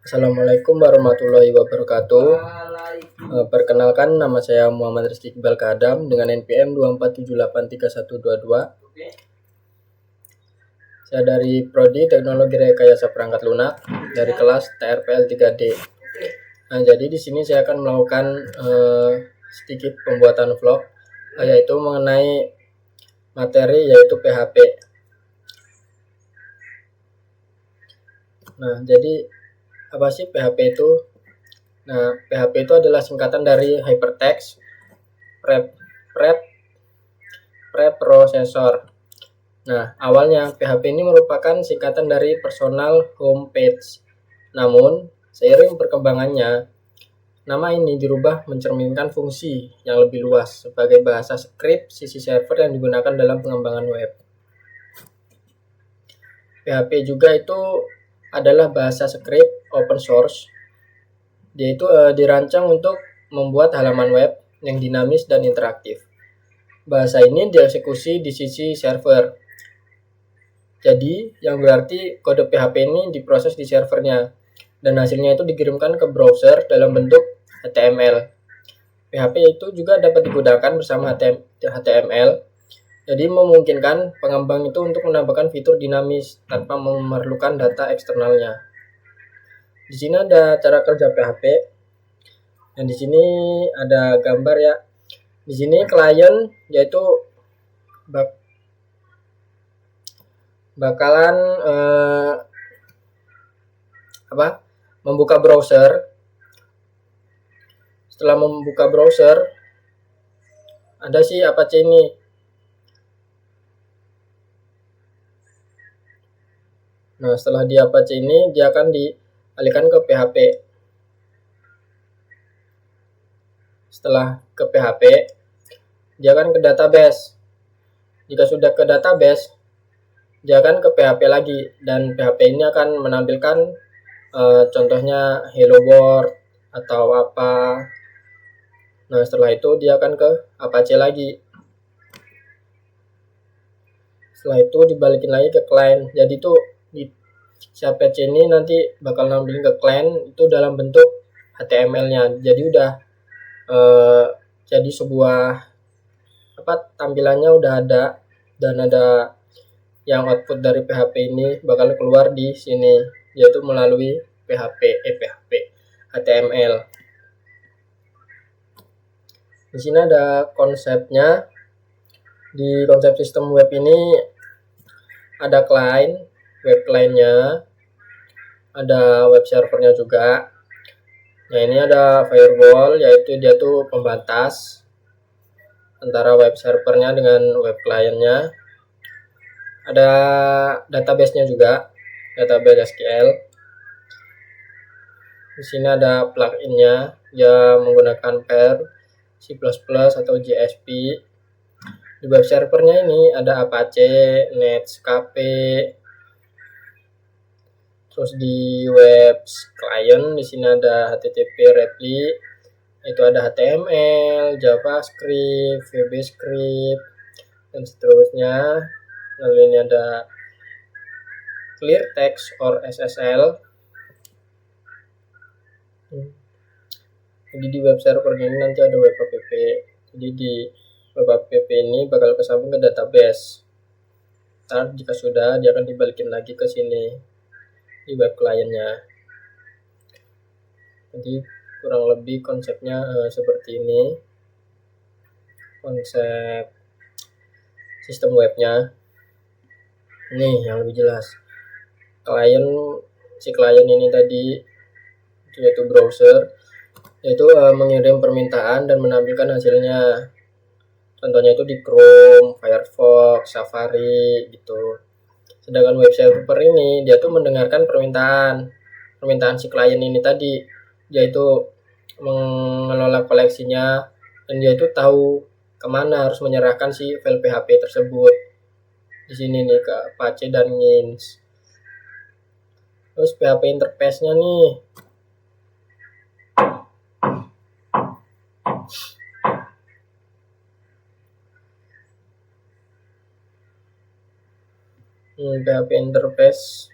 Assalamualaikum warahmatullahi wabarakatuh. Perkenalkan, nama saya Muhammad Rizky Iqbal Kadam dengan NPM 2478312. Saya dari Prodi Teknologi Rekayasa Perangkat Lunak dari kelas TRPL 3D. Nah, jadi di sini saya akan melakukan sedikit pembuatan vlog, yaitu mengenai materi yaitu PHP. Nah, jadi apa sih PHP itu? Nah, PHP itu adalah singkatan dari Hypertext Preprocessor. Nah, awalnya PHP ini merupakan singkatan dari Personal Home Page. Namun, seiring perkembangannya, nama ini dirubah mencerminkan fungsi yang lebih luas sebagai bahasa script sisi server yang digunakan dalam pengembangan web. PHP juga itu adalah bahasa script open source. Dia itu dirancang untuk membuat halaman web yang dinamis dan interaktif. Bahasa ini dieksekusi di sisi server. Jadi, yang berarti kode PHP ini diproses di servernya dan hasilnya itu dikirimkan ke browser dalam bentuk HTML. PHP itu juga dapat digunakan bersama HTML. Jadi memungkinkan pengembang itu untuk menambahkan fitur dinamis tanpa memerlukan data eksternalnya. Di sini ada cara kerja PHP. Dan di sini ada gambar ya. Di sini klien yaitu bakalan membuka browser. Setelah membuka browser, ada si Apache ini. Nah, setelah di Apache ini, dia akan dialihkan ke PHP. Setelah ke PHP, dia akan ke database. Jika sudah ke database, dia akan ke PHP lagi. Dan PHP ini akan menampilkan contohnya hello world atau apa. Nah, setelah itu dia akan ke Apache lagi. Setelah itu dibalikin lagi ke client. Jadi itu si Apache ini nanti bakal nampilin ke client itu dalam bentuk HTML-nya. Jadi udah jadi sebuah tampilannya udah ada, dan ada yang output dari PHP ini bakal keluar di sini, yaitu melalui PHP HTML. Di sini ada konsepnya. Di konsep sistem web ini ada client, web client-nya, ada web servernya juga. Nah, ini ada firewall, yaitu dia tuh pembatas antara web servernya dengan web client-nya. Ada database-nya juga, database SQL. Di sini ada plugin-nya, dia menggunakan Perl, C++ atau JSP. Di web servernya ini ada Apache, Netscape. Terus di web client di sini ada HTTP Repli, itu ada HTML, JavaScript, VBScript, dan seterusnya. Lalu ini ada Clear Text or SSL. Jadi di web server ini nanti ada web app. Jadi di web app ini bakal kesambung ke database. Ntar jika sudah, dia akan dibalikin lagi ke sini di web clientnya. Jadi kurang lebih konsepnya seperti ini, konsep sistem webnya. Nih yang lebih jelas, si klien ini tadi yaitu browser, yaitu mengirim permintaan dan menampilkan hasilnya. Contohnya itu di Chrome, Firefox, Safari gitu. Sedangkan web server ini dia tuh mendengarkan permintaan si klien ini tadi, yaitu mengelola koleksinya, dan dia itu tahu kemana harus menyerahkan si file PHP tersebut. Di sini nih ke Apache dan Nginx. Terus PHP interface-nya nih. PHP interface.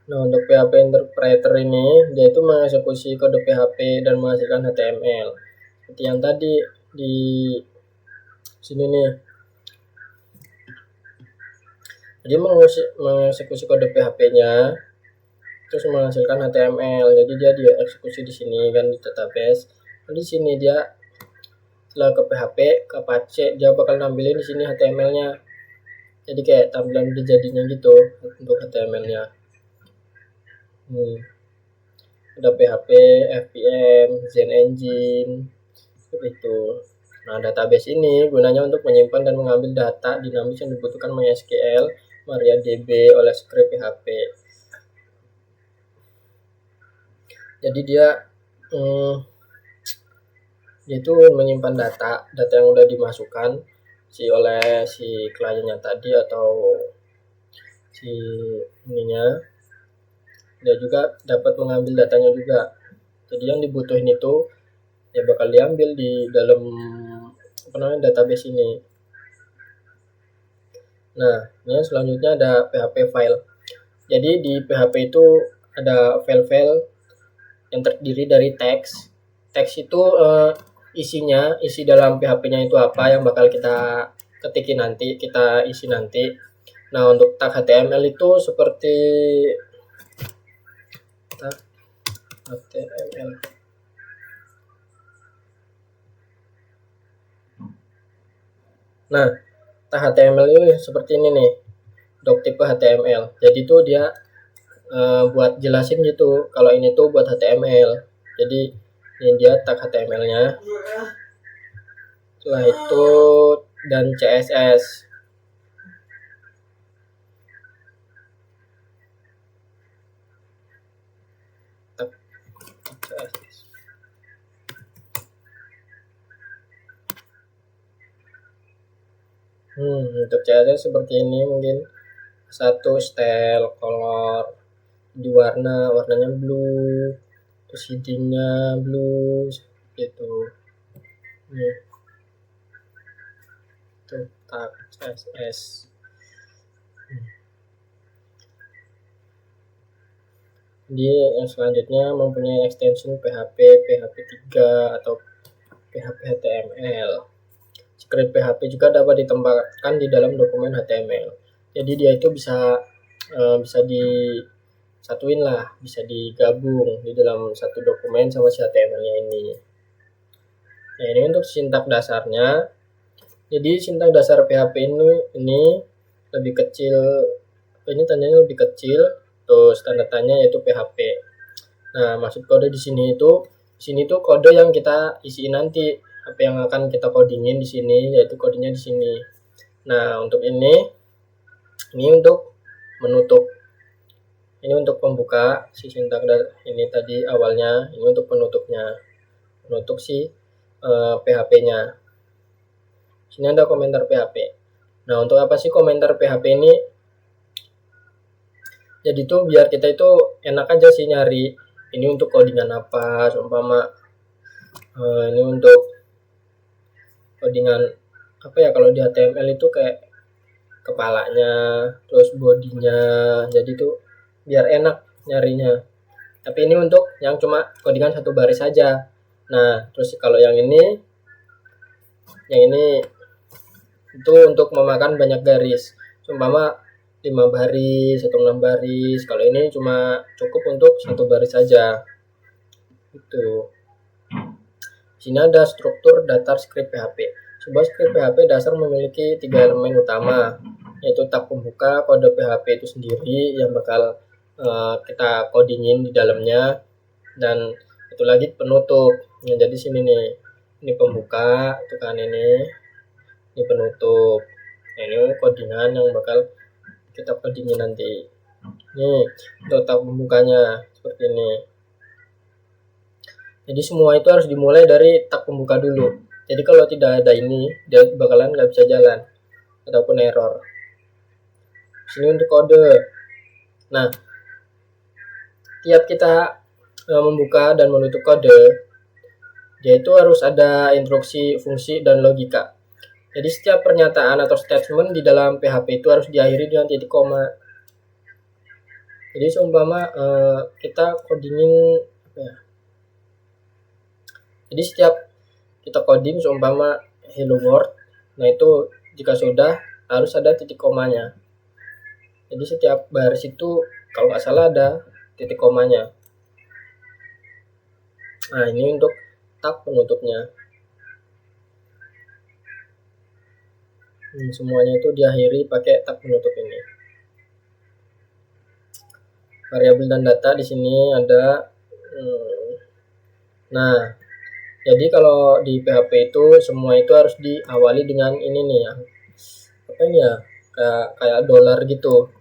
Nah, untuk PHP interpreter ini dia itu mengeksekusi kode PHP dan menghasilkan HTML. Seperti yang tadi di sini nih. Jadi mengeksekusi kode PHP-nya terus menghasilkan HTML. Jadi dia eksekusi di sini kan di database. Nah, di sini dia setelah ke PHP ke Apache dia bakal nampilin di sini HTML-nya. Jadi kayak tampilan udah jadinya gitu untuk HTML-nya. Ada PHP, FPM, Zen Engine, seperti itu. Nah, database ini gunanya untuk menyimpan dan mengambil data dinamis yang dibutuhkan MySQL, MariaDB oleh script PHP. Jadi dia itu menyimpan data yang udah dimasukkan oleh si kliennya tadi atau si ininya. Dia juga dapat mengambil datanya juga. Jadi yang dibutuhin itu ya bakal diambil di dalam database ini. Nah, ini selanjutnya ada PHP file. Jadi di PHP itu ada file-file yang terdiri dari teks. Teks itu isi dalam PHP-nya itu apa yang bakal kita ketikin nanti, kita isi nanti. Nah, untuk tag HTML itu seperti tag HTML. Nah, tag HTML ini seperti ini nih, doc tipe HTML. Jadi itu dia buat jelasin gitu, kalau ini tuh buat HTML. Jadi ini dia tag HTML-nya. Setelah itu dan CSS. Tag CSS. Untuk CSS seperti ini mungkin satu style, color, di warnanya blue, terus headingnya blue gitu. Itu tag CSS. Jadi yang selanjutnya mempunyai extension PHP 3 atau PHP HTML. Script PHP juga dapat ditempatkan di dalam dokumen HTML. Jadi dia itu bisa disatuin lah, bisa digabung di dalam satu dokumen sama si HTML-nya ini. Nah, ini untuk sintak dasarnya. Jadi sintak dasar PHP ini lebih kecil, ini tandanya lebih kecil, terus tanda tanya yaitu PHP. Nah, maksud kode di sini tuh kode yang kita isiin nanti, apa yang akan kita codingin di sini yaitu kodenya di sini. Nah, untuk ini untuk menutup. Ini untuk pembuka si sintak ini tadi awalnya, ini untuk penutupnya. Penutup si PHP-nya. Sini ada komentar PHP. Nah, untuk apa sih komentar PHP ini? Jadi tuh biar kita itu enak aja sih nyari ini untuk codingan apa, seumpama ini untuk codingan apa ya, kalau di HTML itu kayak kepalanya, terus bodinya, jadi tuh biar enak nyarinya. Tapi ini untuk yang cuma codingan satu baris saja. Nah, terus kalau yang ini itu untuk memakan banyak garis, seumpama 5 baris atau 6 baris. Kalau ini cuma cukup untuk satu baris saja. Itu. Sini ada struktur datar script PHP. Sebuah script PHP dasar memiliki 3 elemen utama, yaitu tag pembuka, kode PHP itu sendiri yang bakal kita codingin di dalamnya, dan itu lagi penutup. Nah, jadi sini nih, ini pembuka, itu kan ini penutup. Nah, ini codingan yang bakal kita codingin nanti. Nih, untuk tag pembukanya seperti ini. Jadi semua itu harus dimulai dari tag pembuka dulu. Jadi kalau tidak ada ini, dia bakalan nggak bisa jalan ataupun error. Sini untuk kode. Nah, tiap kita membuka dan menutup kode, dia itu harus ada instruksi, fungsi, dan logika. Jadi setiap pernyataan atau statement di dalam PHP itu harus diakhiri dengan titik koma. Jadi seumpama kita codingin apa ya? Jadi setiap kita coding seumpama hello world, nah itu jika sudah harus ada titik komanya. Jadi setiap baris itu kalau nggak salah ada titik komanya. Nah ini untuk tab penutupnya. Semuanya itu diakhiri pakai tab penutup ini. Variabel dan data di sini ada. Nah, jadi kalau di PHP itu semua itu harus diawali dengan ini nih ya. Apa ini ya? Kayak dolar gitu.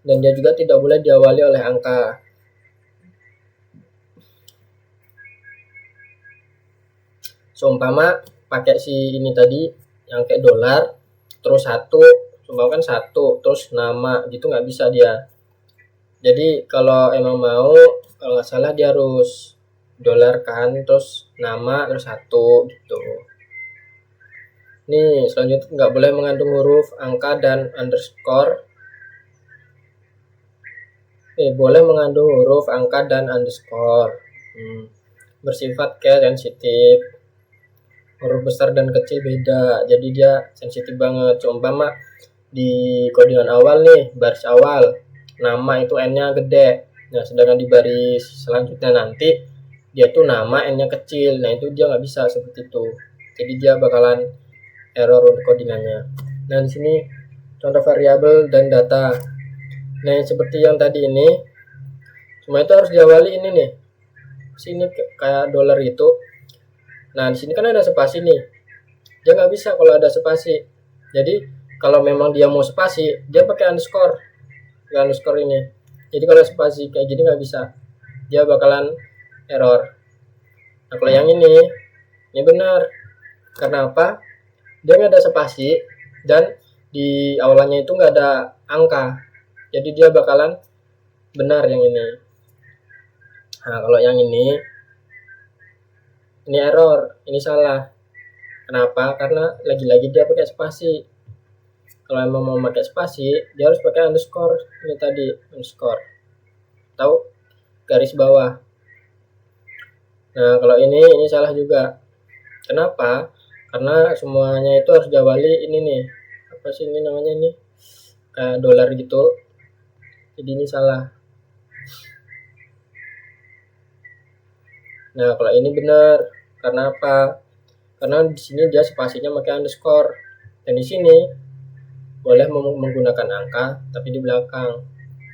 Dan dia juga tidak boleh diawali oleh angka. Seumpama pakai si ini tadi yang kayak dolar, terus satu, seumpama kan satu, terus nama gitu nggak bisa dia. Jadi kalau emang mau, kalau nggak salah dia harus dolar kan, terus nama, terus satu gitu. Nih selanjutnya nggak boleh mengandung huruf, angka, dan underscore. Boleh mengandung huruf, angka, dan underscore. Bersifat kayak sensitif. Huruf besar dan kecil beda, jadi dia sensitif banget. Seumpama di codingan awal nih, baris awal, nama itu n-nya gede. Nah sedangkan di baris selanjutnya nanti dia tuh nama n-nya kecil. Nah itu dia nggak bisa seperti itu. Jadi dia bakalan error untuk codingannya. Nah di sini contoh variabel dan data. Nah seperti yang tadi ini, semua itu harus diawali ini nih. Sini kayak dolar itu. Nah di sini kan ada spasi nih. Dia nggak bisa kalau ada spasi. Jadi kalau memang dia mau spasi, dia pakai underscore. Underscore ini. Jadi kalau spasi kayak gini nggak bisa. Dia bakalan error. Nah kalau yang ini benar. Karena apa? Dia nggak ada spasi dan di awalannya itu nggak ada angka. Jadi dia bakalan benar yang ini. Nah kalau yang ini error, ini salah. Kenapa? Karena lagi-lagi dia pakai spasi. Kalau emang mau pakai spasi, dia harus pakai underscore. Ini tadi underscore atau garis bawah. Nah kalau ini salah juga. Kenapa? Karena semuanya itu harus diawali ini nih. Apa sih ini namanya nih? Kayak dolar gitu. Jadi ini salah. Nah kalau ini benar. Karena apa? Karena di sini dia spasinya pakai underscore. Dan di sini boleh menggunakan angka tapi di belakang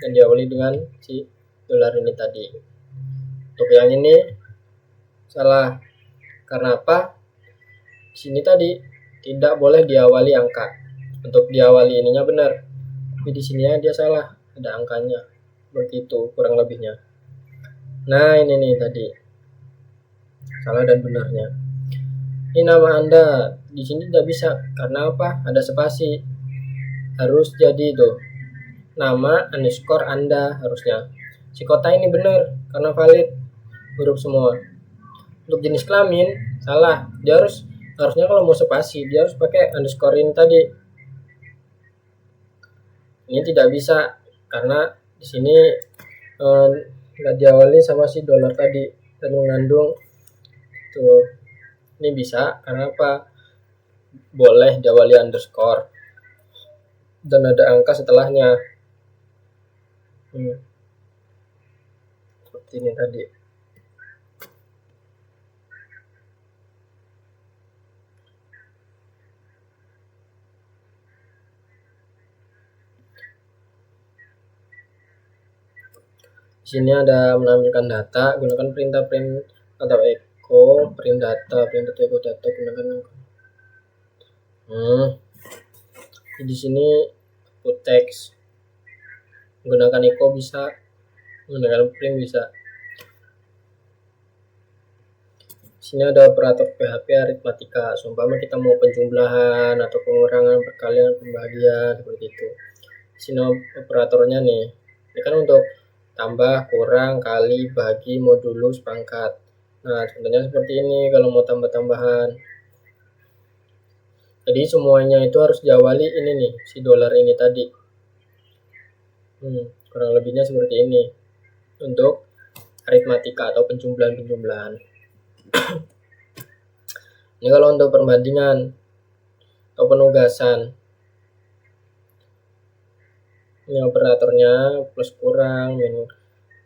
dan diawali dengan si dolar ini tadi. Untuk yang ini salah. Karena apa? Di sini tadi tidak boleh diawali angka. Untuk diawali ininya benar. Tapi di sini dia salah, ada angkanya. Begitu kurang lebihnya. Nah, ini nih tadi. Salah dan benarnya. Ini nama Anda di sini tidak bisa karena apa? Ada spasi. Harus jadi itu nama underscore Anda harusnya. Si kota ini benar karena valid huruf semua. Untuk jenis kelamin salah. Dia harusnya kalau mau spasi dia harus pakai underscore ini tadi. Ini tidak bisa karena di sini nggak diawali sama si dolar tadi dan mengandung tuh. Ini bisa karena apa? Boleh diawali underscore dan ada angka setelahnya. Seperti ini tadi. Di sini ada menampilkan data, gunakan perintah print atau echo, print data echo data, gunakan di sini put text, menggunakan echo bisa, menggunakan print bisa. Di sini ada operator PHP aritmatika, seumpama kita mau penjumlahan atau pengurangan, perkalian, pembagian seperti itu. Di sini operatornya nih, ini kan untuk tambah, kurang, kali, bagi, modulus, pangkat. Nah contohnya seperti ini kalau mau tambah-tambahan. Jadi semuanya itu harus diawali ini nih, si dolar ini tadi. Kurang lebihnya seperti ini untuk aritmatika atau penjumlahan-penjumlahan. Ini kalau untuk perbandingan atau penugasan. Ini operatornya plus kurang, min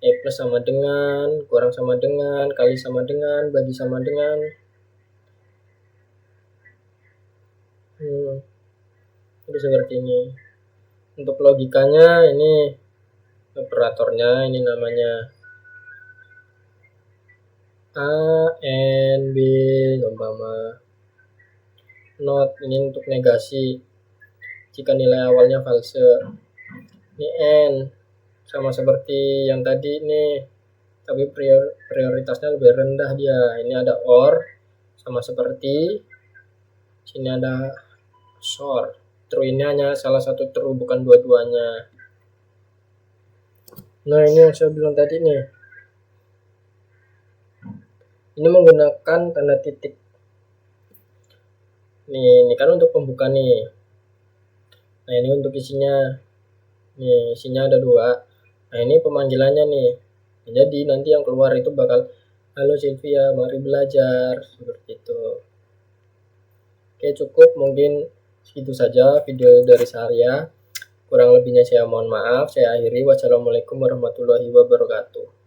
plus sama dengan, kurang sama dengan, kali sama dengan, bagi sama dengan. Jadi seperti ini. Untuk logikanya ini operatornya ini namanya A, N, B, umpama not, ini untuk negasi jika nilai awalnya false. Ini N sama seperti yang tadi ini, tapi prioritasnya lebih rendah dia. Ini ada OR sama seperti sini ada SOR. True ini hanya salah satu true, bukan dua-duanya. Nah, ini yang saya bilang tadi nih. Ini menggunakan tanda titik. Ini kan untuk pembuka nih. Nah, ini untuk isinya. Nih, isinya ada 2. Nah, ini pemanggilannya nih. Jadi nanti yang keluar itu bakal, halo Sylvia, mari belajar, seperti itu. Oke, cukup mungkin segitu saja video dari saya. Kurang lebihnya saya mohon maaf. Saya akhiri. Wassalamualaikum warahmatullahi wabarakatuh.